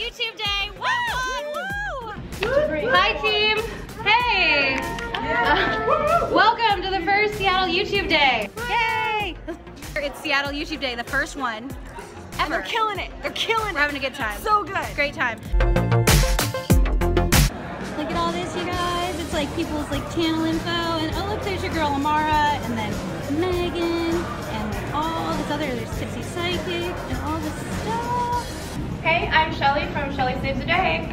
YouTube Day. Woo! Hi team. Hey. Welcome to the first Seattle YouTube Day. Yay! It's Seattle YouTube Day, the first one ever. And they're killing it. They're killing it. We're having a good time. So good. Great time. Look at all this, you guys. It's like people's like channel info, and oh look, there's your girl Amara, and then Megan, and all this other. There's Tipsy Psychic, and all this stuff. Hey, I'm Shelly from Shelly Saves a Day.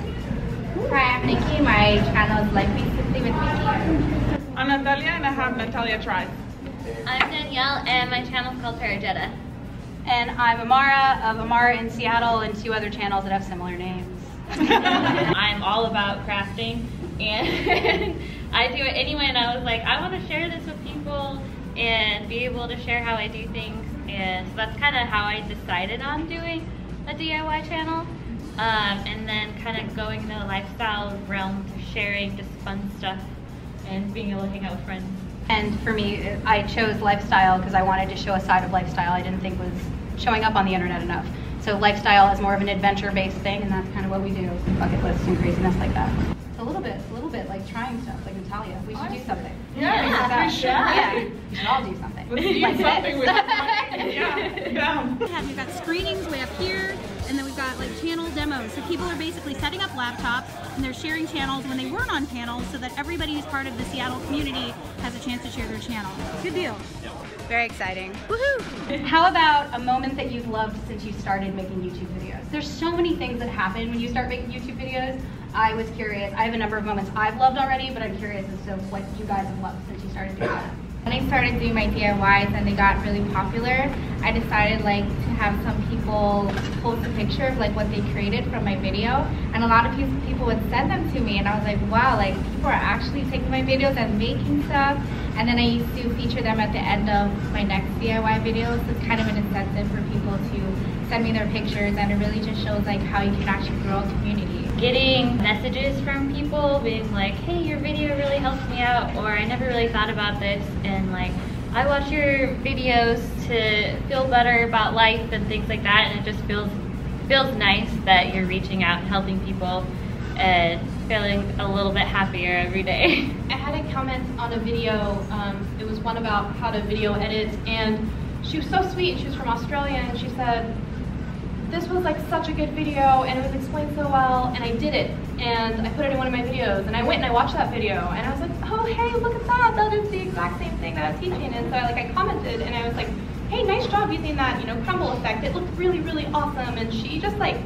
Hi, I'm Nikki. My channel is Life Simply with Nikki. I'm Natalia, and I have NataliaTries. I'm Danielle, and my channel is called Parejeda. And I'm Amara of Amara In Seattle, and 2 other channels that have similar names. I'm all about crafting, and I do it anyway, and I was like, I want to share this with people and be able to share how I do things, and so that's kind of how I decided on doing a DIY channel, and then kind of going into the lifestyle realm to sharing just fun stuff and being able to hang out with friends. And for me, I chose lifestyle because I wanted to show a side of lifestyle I didn't think was showing up on the internet enough. So lifestyle is more of an adventure-based thing, and that's kind of what we do. Bucket lists and craziness like that. A little bit like trying stuff, like Natalia. We should do something. Yeah, we should. Yeah, we should all do something. Let's do like something with We've got screenings way up here, and then we've got like channel demos. So people are basically setting up laptops, and they're sharing channels when they weren't on channels, so that everybody who's part of the Seattle community has a chance to share their channel. Good deal. Very exciting. Woohoo! How about a moment that you've loved since you started making YouTube videos? There's so many things that happen when you start making YouTube videos. I was curious. I have a number of moments I've loved already, but I'm curious as to what you guys have loved since you started doing that. When I started doing my DIYs and they got really popular, I decided like to have some people post a picture of like what they created from my video, and a lot of people would send them to me, and I was like, wow, like people are actually taking my videos and making stuff. And then I used to feature them at the end of my next DIY videos. So it's kind of an incentive for people to send me their pictures, and it really just shows like how you can actually grow a community. Getting messages from people being like, hey, your video really helps me out, or I never really thought about this, and like, I watch your videos to feel better about life and things like that, and it just feels nice that you're reaching out and helping people and feeling a little bit happier every day. I had a comment on a video, it was one about how to video edit, and she was so sweet. She was from Australia, and she said, this was like such a good video, and it was explained so well, and I did it, and I put it in one of my videos, and I went and I watched that video, and I was like, oh hey, look at that, that is the exact same thing that I was teaching. And so I commented, and I was like, hey, nice job using that, you know, crumble effect, it looked really, really awesome. And she just like,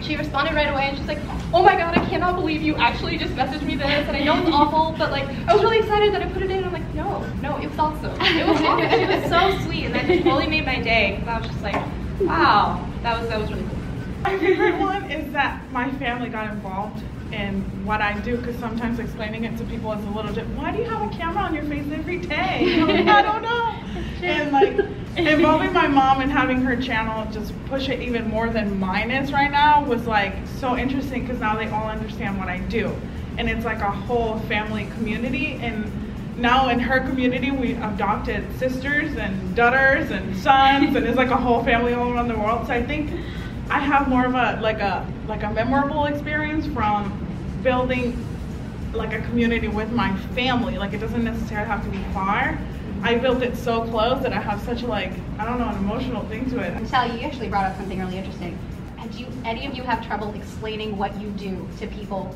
she responded right away, and she's like, oh my god, I cannot believe you actually just messaged me this, and I know it's awful, but like, I was really excited that I put it in. And I'm like, no, it was awesome. It was awesome. It was so sweet, and that just totally made my day, because I was just like, wow, that was really cool. My favorite one is that my family got involved in what I do, because sometimes explaining it to people is a little bit, why do you have a camera on your face every day? Like, I don't know. And like, involving my mom and having her channel just push it even more than mine is right now was like so interesting, because now they all understand what I do. And it's like a whole family community, and now in her community we adopted sisters and daughters and sons, and it's like a whole family all around the world. So I think I have more of a memorable experience from building like a community with my family. Like, it doesn't necessarily have to be far. I built it so close that I have such like, I don't know, an emotional thing to it. Sally, you actually brought up something really interesting. Do any of you have trouble explaining what you do to people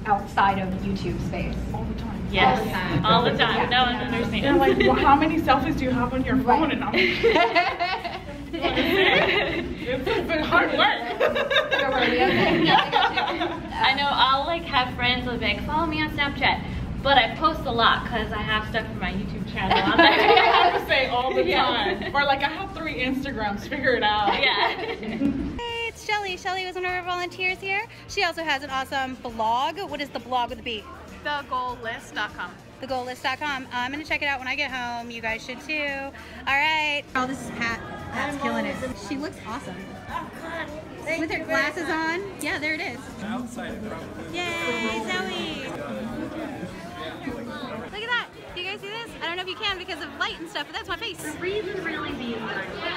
outside of YouTube space? All the time. Yes, all the time. Yeah. No one understands. They're like, well, how many selfies do you have on your phone? And I'm like, it's been hard work. I know I'll like have friends will be like, follow me on Snapchat, but I post a lot because I have stuff for my YouTube channel on there. I have to say all the time. Or like, I have 3 Instagrams, figure it out. Yeah. Hey, it's Shelly. Shelly was one of our volunteers here. She also has an awesome blog. What is the blog with the B? TheGoalList.com. TheGoalList.com. I'm gonna check it out when I get home. You guys should too. All right. Oh, this is Pat. Pat's killing it. She looks awesome. Oh God. With her glasses on. Yeah, there it is. Yay, Zoe. Look at that. Do you guys see this? I don't know if you can because of light and stuff, but that's my face. The reason really being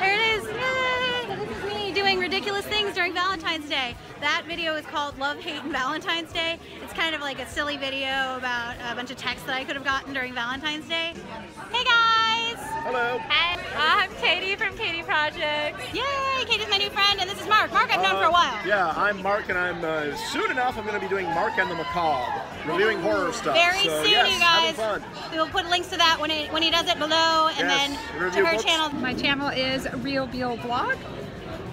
There it is. Yay. This is me doing ridiculous things during Valentine's Valentine's Day. That video is called Love, Hate, and Valentine's Day. It's kind of like a silly video about a bunch of texts that I could have gotten during Valentine's Day. Hey guys! Hello! Hi, I'm Katie from Katie Projects. Yay! Katie's my new friend, and this is Mark. Mark I've known for a while. Yeah, I'm Mark, and I'm soon enough I'm going to be doing Mark and the Macabre, reviewing horror stuff. Very soon, yes, you guys. Fun. We will put links to that when he does it below, and then to her channel. My channel is Real Beal Vlog,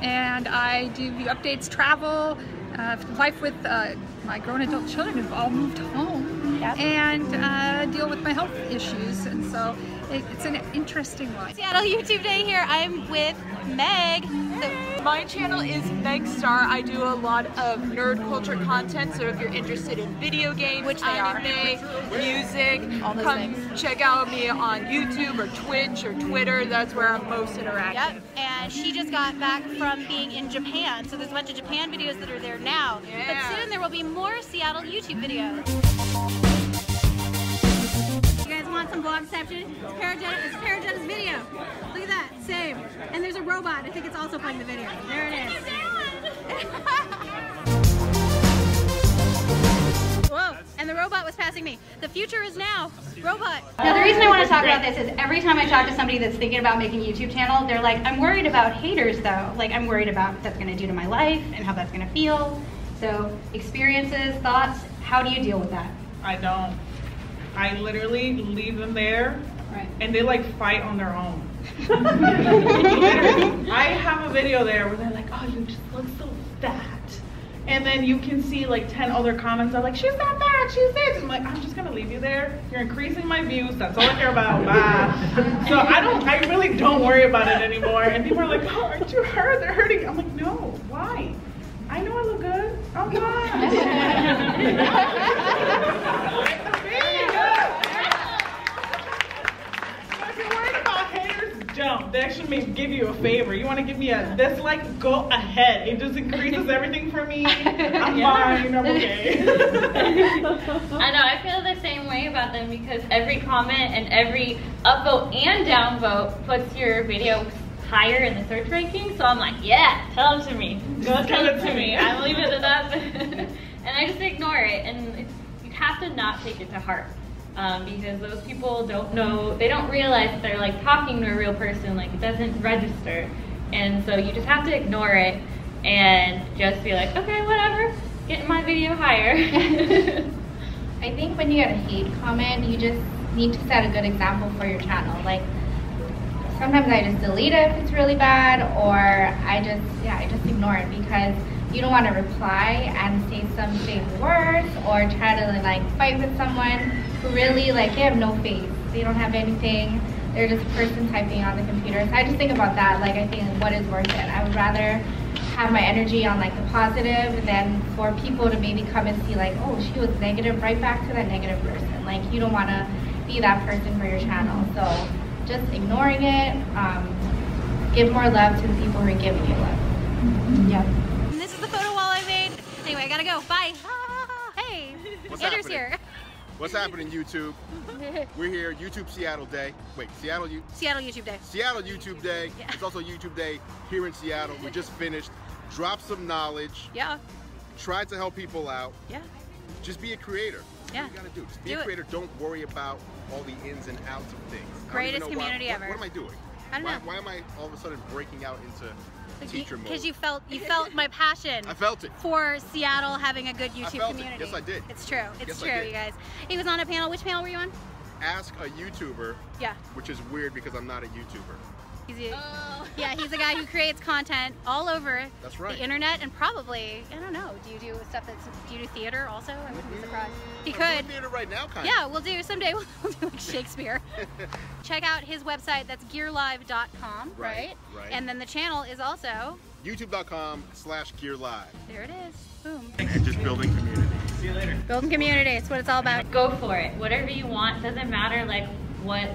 and I do updates, travel, life with my grown adult children who've all moved home, and deal with my health issues, and so it's an interesting life. Seattle YouTube Day here. I'm with Meg. My channel is Meg Star. I do a lot of nerd culture content, so if you're interested in video games, anime, music, come check out me on YouTube or Twitch or Twitter. That's where I'm most interactive. Yep, and she just got back from being in Japan, so there's a bunch of Japan videos that are there now. Yeah. But soon there will be more Seattle YouTube videos. You guys want some vlogception? It's Parejeda's video. Look at that, same. And there's a robot. I think it's also playing the video. There it is. Whoa, and the robot was passing me. The future is now. Robot. Now the reason I want to talk about this is every time I talk to somebody that's thinking about making a YouTube channel, they're like, I'm worried about haters though. Like I'm worried about what that's going to do to my life and how that's going to feel. So experiences, thoughts, how do you deal with that? I don't. I literally leave them there, and they like fight on their own. Literally. I have a video there where they're like, oh, you just look so fat. And then you can see like 10 other comments are like, she's not fat, she's this. I'm like, I'm just gonna leave you there. You're increasing my views, that's all I care about, bye. So I really don't worry about it anymore. And people are like, oh, aren't you hurt? They're hurting. I'm like, no, why? I know I look good. I'm fine. Jump. They actually may give you a favor. You want to give me a dislike? Go ahead. It just increases everything for me. I'm fine. I'm okay. I know. I feel the same way about them because every comment and every upvote and downvote puts your video higher in the search ranking. So I'm like, yeah, tell it to me. Go tell it to me. I'm leaving it up. And I just ignore it. And you have to not take it to heart. Because those people don't know, they don't realize that they're like talking to a real person, like it doesn't register. And so you just have to ignore it and just be like, okay, whatever, get my video higher. I think when you get a hate comment, you just need to set a good example for your channel. Like sometimes I just delete it if it's really bad, or I just ignore it because you don't want to reply and say something worse or try to like fight with someone who really like they have no face. They don't have anything. They're just a person typing on the computer. So I just think about that. Like I think what is worth it. I would rather have my energy on like the positive than for people to maybe come and see like, oh, she was negative, right back to that negative person. Like you don't want to be that person for your channel. So just ignoring it. Give more love to the people who are giving you love. Yep. This is the photo wall I made. Anyway, I gotta go. Bye. Hey, Andrew's here. What's happening, YouTube? We're here, YouTube Seattle Day. Wait, Seattle YouTube Day. Seattle YouTube Day. Yeah. It's also YouTube Day here in Seattle. We just finished. Drop some knowledge. Yeah. Try to help people out. Yeah. Just be a creator. Yeah. What you gotta do. Just be a creator. Don't worry about all the ins and outs of things. Greatest community ever. What am I doing? I don't know. Why am I all of a sudden breaking out into teacher mode? Because you felt my passion. I felt it. For Seattle having a good YouTube community. Yes, I did. It's true. It's true, you guys. He was on a panel. Which panel were you on? Ask a YouTuber. Yeah. Which is weird because I'm not a YouTuber. Yeah, he's a guy who creates content all over the internet and probably, I don't know, do you do stuff do you do theater also? I wouldn't be surprised. He could. I'm doing theater right now, kind of. Yeah, we'll do, someday we'll do like Shakespeare. Check out his website, that's gearlive.com, right? Right. And then the channel is also youtube.com/gearlive. There it is, boom. And just building community. See you later. Building community, it's what it's all about. Go for it, whatever you want, doesn't matter like what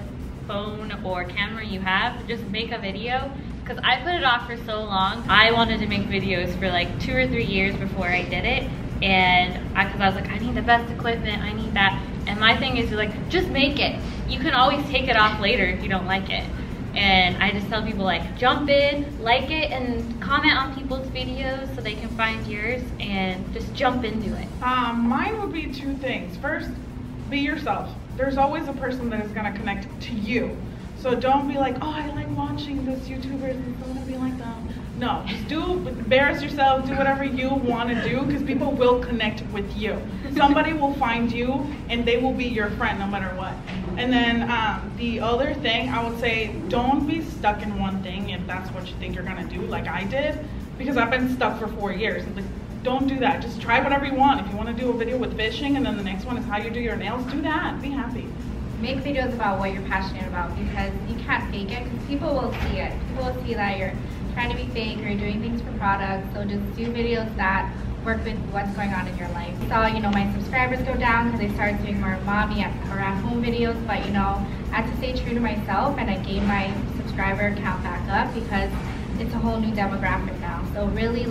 phone or camera you have, just make a video. Because I put it off for so long. I wanted to make videos for like 2 or 3 years before I did it, and because I was like, I need the best equipment, I need that. And my thing is like, just make it. You can always take it off later if you don't like it. And I just tell people, like, jump in, like it, and comment on people's videos so they can find yours, and just jump into it. Mine would be two things. First, be yourself. There's always a person that is gonna connect to you. So don't be like, oh, I like watching this YouTubers and so I'm gonna be like them. No, just embarrass yourself, do whatever you want to do, because people will connect with you. Somebody will find you and they will be your friend no matter what. And then the other thing, I would say, don't be stuck in one thing if that's what you think you're gonna do, like I did, because I've been stuck for 4 years. Like, don't do that. Just try whatever you want. If you want to do a video with fishing and then the next one is how you do your nails, do that. Be happy. Make videos about what you're passionate about, because you can't fake it, because people will see it. People will see that you're trying to be fake or you're doing things for products. So just do videos that work with what's going on in your life. I saw, my subscribers go down because they started doing more mommy or at home videos, but I had to stay true to myself, and I gained my subscriber count back up because it's a whole new demographic now. So really,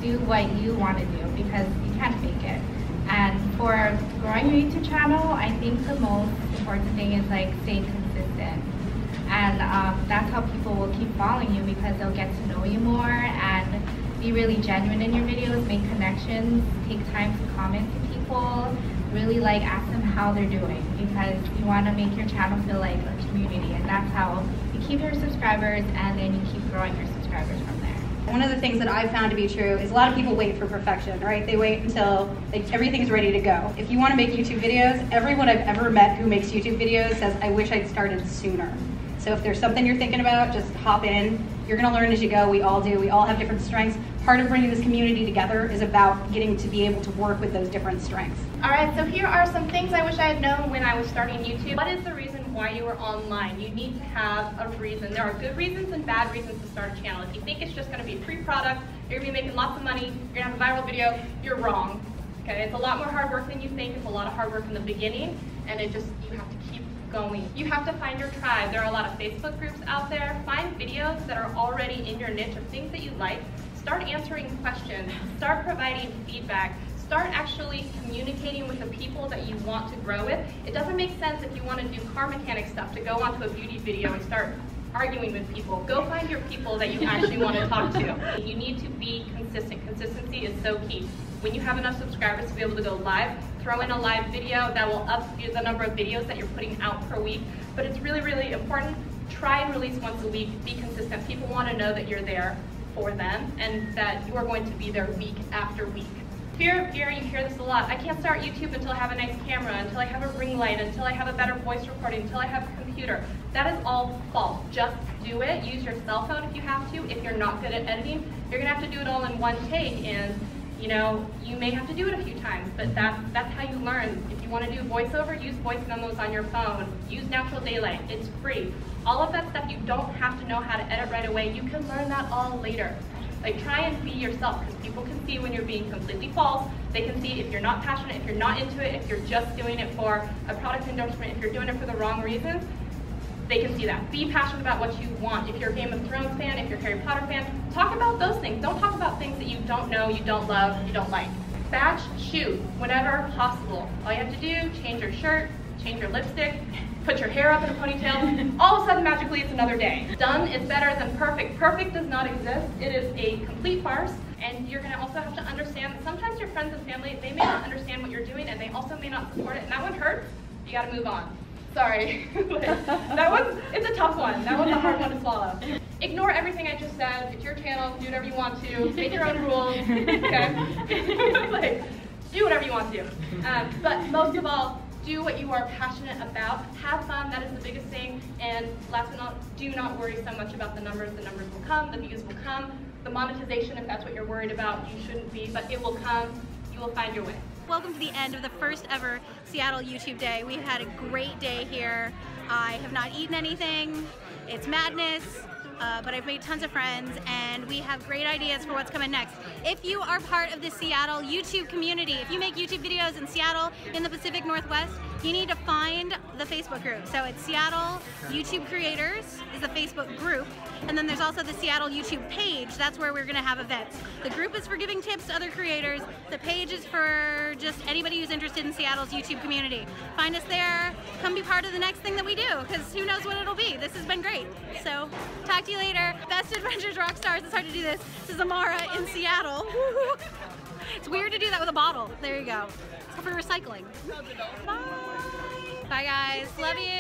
do what you want to do, because you can't fake it. And for growing your YouTube channel, I think the most important thing is staying consistent. And that's how people will keep following you, because they'll get to know you more and be really genuine in your videos, make connections, take time to comment to people, really ask them how they're doing, because you want to make your channel feel like a community, and that's how you keep your subscribers, and then you keep growing your subscribers from there. One of the things that I've found to be true is a lot of people wait for perfection, right? They wait until everything's ready to go. If you want to make YouTube videos, everyone I've ever met who makes YouTube videos says, I wish I'd started sooner. So if there's something you're thinking about, just hop in. You're gonna learn as you go, we all do. We all have different strengths. Part of bringing this community together is about getting to be able to work with those different strengths. All right, so here are some things I wish I had known when I was starting YouTube. What is the reason why you are online? You need to have a reason. There are good reasons and bad reasons to start a channel. If you think it's just gonna be a free product, you're gonna be making lots of money, you're gonna have a viral video, you're wrong. Okay, it's a lot more hard work than you think. It's a lot of hard work in the beginning, and you have to keep going. You have to find your tribe. There are a lot of Facebook groups out there. Find videos that are already in your niche of things that you like. Start answering questions. Start providing feedback. Start actually communicating with the people that you want to grow with. It doesn't make sense if you want to do car mechanic stuff to go onto a beauty video and start arguing with people. Go find your people that you actually want to talk to. You need to be consistent. Consistency is so key. When you have enough subscribers to be able to go live, throw in a live video that will up the number of videos that you're putting out per week. But it's really, really important. Try and release once a week. Be consistent. People want to know that you're there for them and that you are going to be there week after week. Fear of fear, you hear this a lot. I can't start YouTube until I have a nice camera, until I have a ring light, until I have a better voice recording, until I have a computer. That is all false. Just do it. Use your cell phone if you have to. If you're not good at editing, you're going to have to do it all in one take, and you may have to do it a few times, but that's how you learn. If you want to do voiceover, use voice memos on your phone. Use natural daylight. It's free. All of that stuff, you don't have to know how to edit right away. You can learn that all later. Try and be yourself, because people can see when you're being completely false. They can see if you're not passionate, if you're not into it, if you're just doing it for a product endorsement, if you're doing it for the wrong reasons. They can see that. Be passionate about what you want. If you're a Game of Thrones fan, if you're a Harry Potter fan, talk about those things. Don't talk about things that you don't know, you don't love, you don't like. Batch shoot whenever possible. All you have to do, change your shirt, change your lipstick, put your hair up in a ponytail. All of a sudden, magically, it's another day. Done is better than perfect. Perfect does not exist. It is a complete farce. And you're gonna also have to understand that sometimes your friends and family, they may not understand what you're doing, and they also may not support it. And that one hurts. You gotta move on. Sorry. It's a tough one. That one's a hard one to swallow. Ignore everything I just said. It's your channel. Do whatever you want to. Make your own rules. Okay? Do whatever you want to. But most of all, do what you are passionate about. Have fun. That is the biggest thing. And last but not, do not worry so much about the numbers. The numbers will come. The views will come. The monetization, if that's what you're worried about, you shouldn't be. But it will come. You will find your way. Welcome to the end of the first ever Seattle YouTube Day. We've had a great day here. I have not eaten anything. It's madness, but I've made tons of friends, and we have great ideas for what's coming next. If you are part of the Seattle YouTube community, if you make YouTube videos in Seattle, in the Pacific Northwest, you need to find the Facebook group. So it's Seattle YouTube Creators is the Facebook group. And then there's also the Seattle YouTube page. That's where we're gonna have events. The group is for giving tips to other creators. The page is for just anybody who's interested in Seattle's YouTube community. Find us there, come be part of the next thing that we do, because who knows what it'll be. This has been great. So, talk to you later. Best Adventures Rockstars, it's hard to do this. This is Amara in Seattle. It's weird to do that with a bottle. There you go. It's for recycling. Bye. Bye guys, love you.